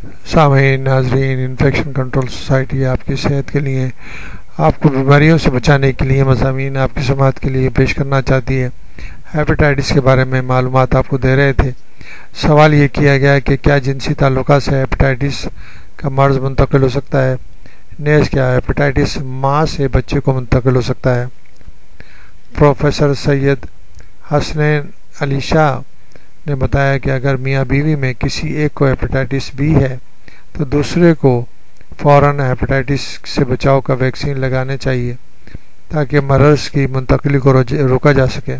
سامعین ناظرین، infection control society آپ کی صحت کے لیے، آپ کو بیماریوں سے بچانے کے لیے مضامین آپ کی سماعت کے لیے پیش کرنا چاہتی ہے۔ ہیپیٹائٹس کے بارے میں معلومات آپ کو دے رہے تھے۔ سوال یہ کیا گیا کہ کیا جنسی تعلقات سے ہیپیٹائٹس کا مرض منتقل ہو سکتا ہے؟ نیز کیا ہیپیٹائٹس ماں سے بچے کو منتقل ہو سکتا ہے؟ پروفیسر سید حسنین علی شاہ نے بتایا کہ اگر میاں بیوی میں کسی ایک کو ہیپیٹائٹس بی ہے تو دوسرے کو فوراً ہیپیٹائٹس سے بچاؤ کا ویکسین لگانا چاہیے تاکہ مرض کی منتقلی کو روکا جا سکے۔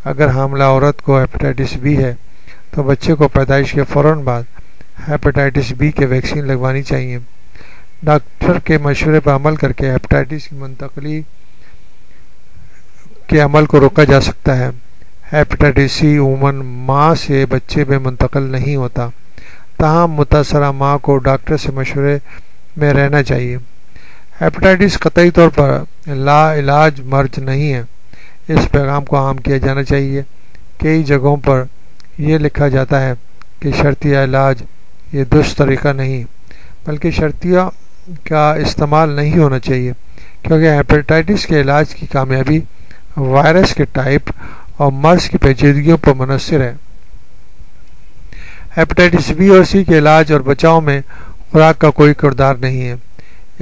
اگر حاملہ عورت کو ہیپیٹائٹس بی ہے تو بچے کو پیدائش کے فوراً بعد ہیپیٹائٹس بی کے ویکسین لگوانی چاہیے۔ ڈاکٹر کے مشورے پر عمل کر کے ہیپیٹائٹس کی منتقلی کے عمل کو روکا جا سکتا ہے۔ ہیپیٹائٹس سی عموماً ماں سے بچے میں منتقل نہیں ہوتا، تاہم متاثرہ ماں کو ڈاکٹر سے مشورے میں رہنا چاہیے۔ ہیپیٹائٹس قطعی طور پر لا علاج مرض نہیں ہے، اس پیغام کو عام کیا جانا چاہیے۔ کئی جگہوں پر یہ لکھا جاتا ہے کہ شرطیہ علاج یہ درست طریقہ نہیں، بلکہ شرطیہ کا استعمال نہیں ہونا چاہیے، کیونکہ ہیپیٹائٹس کے علاج کی کامیابی وائرس کے ٹائپ اور مرض کی پیچیدگیوں پر منحصر ہے۔ ہیپیٹائٹس بی اور سی کے علاج اور بچاؤ میں خوراک کا کوئی کردار نہیں ہے۔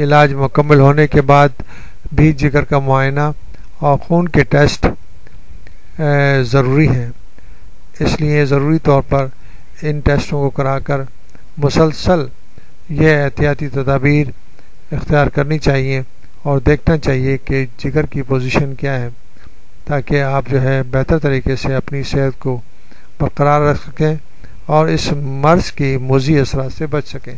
علاج مکمل ہونے کے بعد بھی جگر کا معائنہ اور خون کے ٹیسٹ ضروری ہیں، اس لیے ضروری طور پر ان ٹیسٹوں کو کرا کر مسلسل یہ احتیاطی تدابیر اختیار کرنی چاہیے اور دیکھنا چاہیے کہ جگر کی پوزیشن کیا ہے، تاکہ آپ بہتر طریقے سے اپنی صحت کو برقرار رکھ سکیں اور اس مرض کی موذی اثرات سے بچ سکیں۔